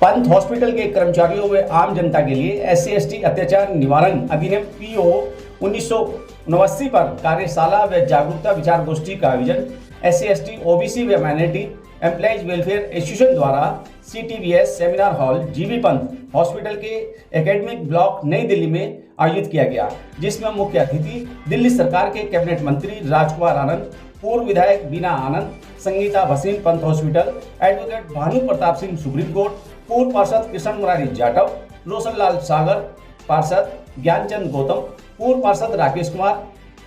Pant hospital के कर्मचारियों व आम जनता के लिए SC/ST अत्याचार निवारण अधिनियम PO 1989 पर कार्यशाला व जागरूकता विचार गोष्ठी का आयोजन SC/ST OBC व माइनॉरिटी एम्प्लॉइज वेलफेयर एसोसिएशन द्वारा CTVS seminar hall GV Pant hospital के एकेडमिक ब्लॉक नई दिल्ली में आयोजित किया गया, जिसमें मुख्य अतिथि दिल्ली सरकार के कैबिनेट मंत्री राजकुमार आनंद, पूर्व विधायक Bina Anand, Sangeeta Bhasin Pant hospital, advocate Bhanu Pratap Singh supreme court, पूर्व पार्षद कृष्ण मुरारी जाटव, रोशन लाल सागर पार्षद, ज्ञानचंद गौतम, पूर्व पार्षद राकेश कुमार,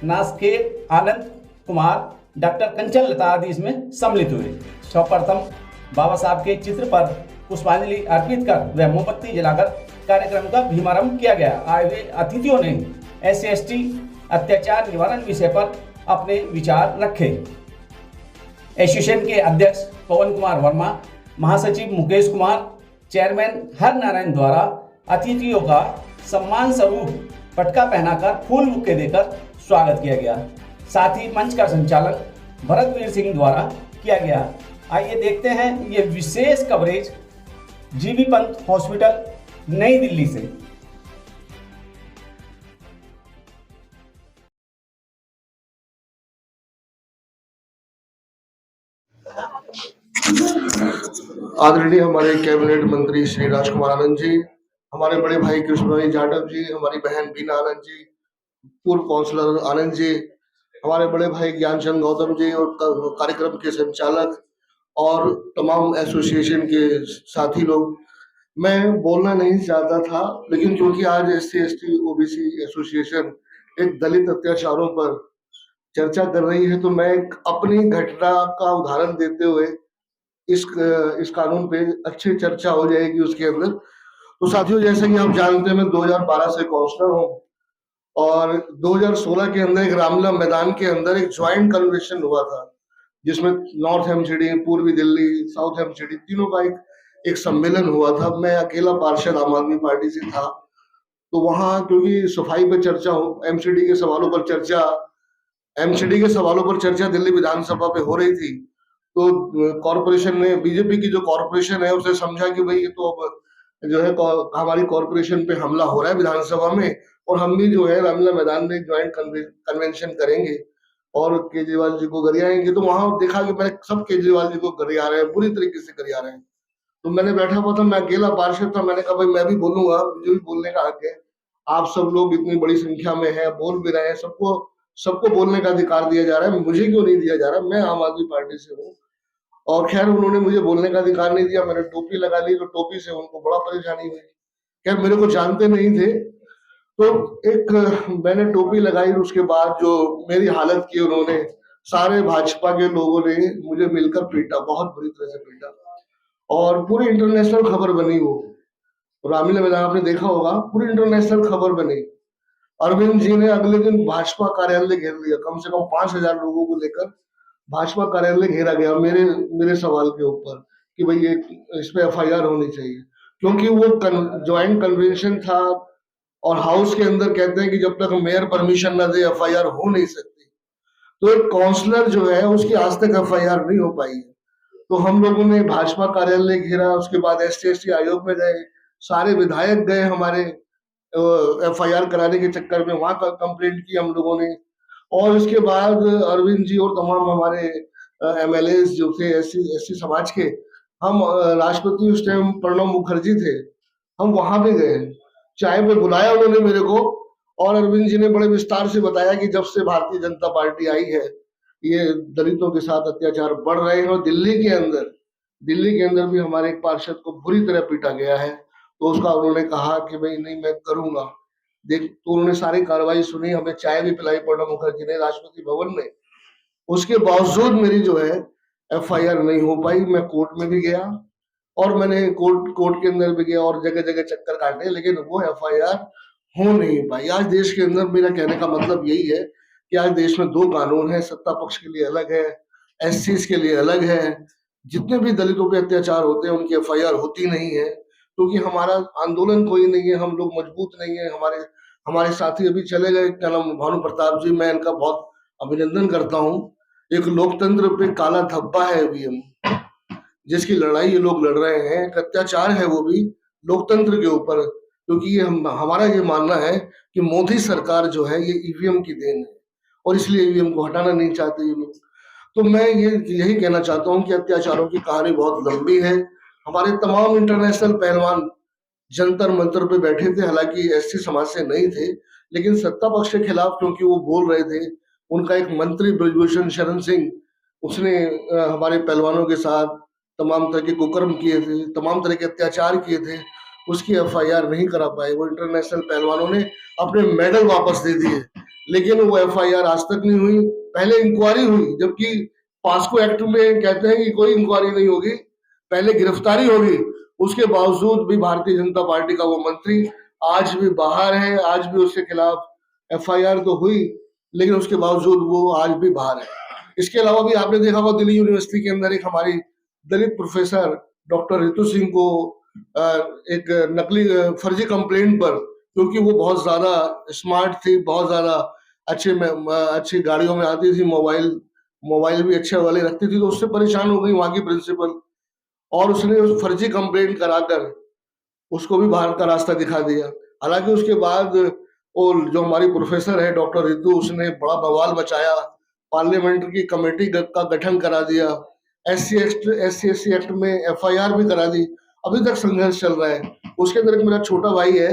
नासखेर आनंद कुमार, डॉक्टर कंचन लता आदि इसमें सम्मिलित हुए। सर्वप्रथम बाबा साहब के चित्र पर पुष्पांजलि अर्पित कर व मोमबत्ती जलाकर कार्यक्रम का शुभारंभ किया गया। आए हुए अतिथियों ने SC/ST अत्याचार निवारण विषय पर अपने विचार रखे। एसोसिएशन के अध्यक्ष पवन कुमार वर्मा, महासचिव मुकेश कुमार, चेयरमैन हर नारायण द्वारा अतिथियों का सम्मान स्वरूप पटका पहनाकर फूल बुके देकर स्वागत किया गया। साथ ही मंच का संचालन भरतवीर सिंह द्वारा किया गया। आइए देखते हैं ये विशेष कवरेज GV पंत हॉस्पिटल नई दिल्ली से। आदरणीय हमारे कैबिनेट मंत्री श्री राजकुमार आनंद जी, हमारे बड़े भाई कृष्ण जाटव जी, हमारी बहन बीना आनंद जी, पूर्व काउंसलर आनंद जी, हमारे बड़े भाई ज्ञानचंद गौतम जी और कार्यक्रम के संचालक और तमाम एसोसिएशन के साथी लोग। मैं बोलना नहीं चाहता था, लेकिन क्योंकि आज SC/ST OBC एसोसिएशन एक दलित अत्याचारों पर चर्चा कर रही है, तो मैं एक अपनी घटना का उदाहरण देते हुए इस कानून पे अच्छी चर्चा हो जाएगी उसके अंदर। तो साथियों, जैसे कि आप जानते हैं, मैं 2012 से काउंसलर हूँ और 2016 के अंदर एक रामलीला मैदान के अंदर एक ज्वाइंट कन्वेंशन हुआ था, जिसमें नॉर्थ MCD, पूर्वी दिल्ली, साउथ MCD तीनों का एक सम्मेलन हुआ था। मैं अकेला पार्षद आम आदमी पार्टी से था। तो वहां क्योंकि सफाई पर चर्चा हो, MCD के सवालों पर चर्चा दिल्ली विधानसभा पे हो रही थी, तो कॉरपोरेशन ने, बीजेपी की जो कॉरपोरेशन है, उसे समझा कि भाई ये तो अब जो है हमारी कॉरपोरेशन पे हमला हो रहा है विधानसभा में, और हम भी जो है रामलीला मैदान में ज्वाइंट कन्वेंशन करेंगे और केजरीवाल जी को गरियाएंगे। तो वहां देखा कि मैंने सब केजरीवाल जी को गरिया रहे हैं, बुरी तरीके से गरिया रहे हैं। तो मैंने बैठा हुआ था, मैं अकेला पार्षद था, मैंने कहा भाई मैं भी बोलूंगा, मुझे भी बोलने का हक है। आप सब लोग इतनी बड़ी संख्या में है, बोल भी रहे हैं, सबको बोलने का अधिकार दिया जा रहा है, मुझे क्यों नहीं दिया जा रहा? मैं आम आदमी पार्टी से हूँ। और खैर उन्होंने मुझे बोलने का अधिकार नहीं दिया। मैंने टोपी लगा ली, तो टोपी से उनको बड़ा परेशानी हुई। खैर मेरे को जानते नहीं थे, तो एक मैंने टोपी लगाई, उसके बाद जो मेरी हालत की उन्होंने, सारे भाजपा के लोगों ने मुझे मिलकर पीटा, बहुत बुरी तरह से पीटा, और पूरी इंटरनेशनल खबर बनी। वो रामलीला मैदान आपने देखा होगा, पूरी इंटरनेशनल खबर बनी। अरविंद जी ने अगले दिन भाजपा कार्यालय घेर लिया, कम से कम 5000 लोगों को लेकर भाजपा कार्यालय घेरा गया मेरे सवाल के ऊपर कि भाई ये इस पे FIR होनी चाहिए, क्योंकि वो ज्वाइंट कन्वेंशन था और हाउस के अंदर कहते हैं कि जब तक मेयर परमिशन न दे FIR हो नहीं सकती। तो एक काउंसलर जो है उसकी आज तक FIR नहीं हो पाई है। तो हम लोगों ने भाजपा कार्यालय घेरा, उसके बाद SC/ST आयोग में गए, सारे विधायक गए हमारे FIR कराने के चक्कर में, वहां कंप्लेंट की हम लोगों ने। और उसके बाद अरविंद जी और तमाम हमारे MLAs जो थे SC समाज के, हम राष्ट्रपति उस टाइम प्रणब मुखर्जी थे, हम वहां पे गए, चाय पे बुलाया उन्होंने मेरे को, और अरविंद जी ने बड़े विस्तार से बताया कि जब से भारतीय जनता पार्टी आई है, ये दलितों के साथ अत्याचार बढ़ रहे हैं, और दिल्ली के अंदर भी हमारे एक पार्षद को बुरी तरह पीटा गया है। तो उसका उन्होंने कहा कि भाई नहीं, मैं करूंगा। तो उन्होंने सारी कार्रवाई सुनी, हमें चाय भी पिलाई प्रणब मुखर्जी ने राष्ट्रपति भवन में। उसके बावजूद मेरी जो है FIR नहीं हो पाई। मैं कोर्ट में भी गया, और मैंने कोर्ट के अंदर भी गया और जगह जगह चक्कर काटे, लेकिन वो FIR हो नहीं पाई। आज देश के अंदर, मेरा कहने का मतलब यही है कि आज देश में 2 कानून है, सत्ता पक्ष के लिए अलग है, SCs के लिए अलग है। जितने भी दलितों पे अत्याचार होते हैं उनकी FIR होती नहीं है, क्योंकि हमारा आंदोलन कोई नहीं है, हम लोग मजबूत नहीं है। हमारे साथी अभी चले गए, क्या नाम, भानु प्रताप जी, मैं इनका बहुत अभिनंदन करता हूँ। एक लोकतंत्र पे काला धब्बा है EVM, जिसकी लड़ाई ये लोग लड़ रहे हैं, एक अत्याचार है वो भी लोकतंत्र के ऊपर, क्योंकि ये हमारा ये मानना है कि मोदी सरकार जो है ये ईवीएम की देन है और इसलिए ईवीएम को हटाना नहीं चाहते ये लोग। तो मैं ये यही कहना चाहता हूँ कि अत्याचारों की कहानी बहुत लंबी है। हमारे तमाम इंटरनेशनल पहलवान जंतर मंतर पे बैठे थे, हालांकि एससी समाज से नहीं थे, लेकिन सत्ता पक्ष के खिलाफ क्योंकि वो बोल रहे थे। उनका एक मंत्री ब्रजभूषण शरण सिंह, उसने हमारे पहलवानों के साथ तमाम तरह के कुकर्म किए थे, तमाम तरह के अत्याचार किए थे, उसकी एफआईआर नहीं करा पाए। वो इंटरनेशनल पहलवानों ने अपने मेडल वापस दे दिए, लेकिन वो एफआईआर आज तक नहीं हुई। पहले इंक्वायरी हुई, जबकि पास्को एक्ट में कहते हैं कि कोई इंक्वायरी नहीं होगी, पहले गिरफ्तारी होगी। उसके बावजूद भी भारतीय जनता पार्टी का वो मंत्री आज भी बाहर है, आज भी उसके खिलाफ एफआईआर तो हुई, लेकिन उसके बावजूद वो आज भी बाहर है। इसके अलावा भी आपने देखा होगा दिल्ली यूनिवर्सिटी के अंदर एक हमारी दलित प्रोफेसर डॉक्टर रितु सिंह को एक नकली फर्जी कंप्लेंट पर, क्योंकि वो बहुत ज्यादा स्मार्ट थी, बहुत ज्यादा अच्छी गाड़ियों में आती थी, मोबाइल भी अच्छे वाले रखती थी, तो उससे परेशान हो गई वहां की प्रिंसिपल, और उसने उस फर्जी कंप्लेंट कराकर उसको भी बाहर का रास्ता दिखा दिया। हालांकि उसके बाद वो जो हमारी प्रोफेसर है डॉक्टर रितु, उसने बड़ा बवाल मचाया, पार्लियामेंट की कमेटी का गठन करा दिया, SC एक्ट में एफआईआर भी करा दी। अभी तक संघर्ष चल रहा है। उसके अंदर एक मेरा छोटा भाई है,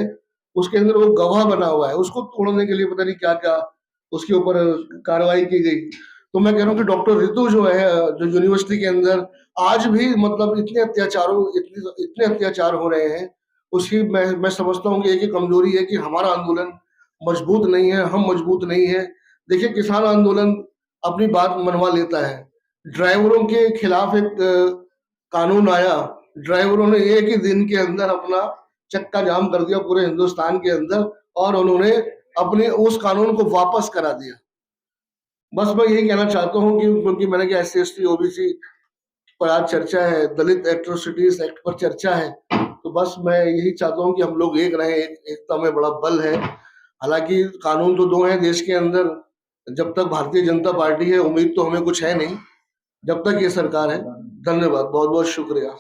उसके अंदर वो गवाह बना हुआ है, उसको तोड़ने के लिए पता नहीं क्या क्या उसके ऊपर कार्रवाई की गई। तो मैं कह रहा हूँ कि डॉक्टर रितु जो है, जो यूनिवर्सिटी के अंदर आज भी मतलब इतने अत्याचार हो रहे हैं, उसकी मैं समझता हूँ कि एक ही कमजोरी है कि हमारा आंदोलन मजबूत नहीं है, हम मजबूत नहीं है। देखिए, किसान आंदोलन अपनी बात मनवा लेता है। ड्राइवरों के खिलाफ एक कानून आया, ड्राइवरों ने एक ही दिन के अंदर अपना चक्का जाम कर दिया पूरे हिंदुस्तान के अंदर, और उन्होंने अपने उस कानून को वापस करा दिया। बस मैं यही कहना चाहता हूँ कि क्योंकि मैंने कहा SC ST OBC पर आज चर्चा है, दलित एट्रोसिटीज एक्ट पर चर्चा है, तो बस मैं यही चाहता हूँ कि हम लोग एक रहे, एकता में बड़ा बल है। हालांकि कानून तो दो हैं देश के अंदर, जब तक भारतीय जनता पार्टी है उम्मीद तो हमें कुछ है नहीं, जब तक ये सरकार है। धन्यवाद, बहुत बहुत शुक्रिया।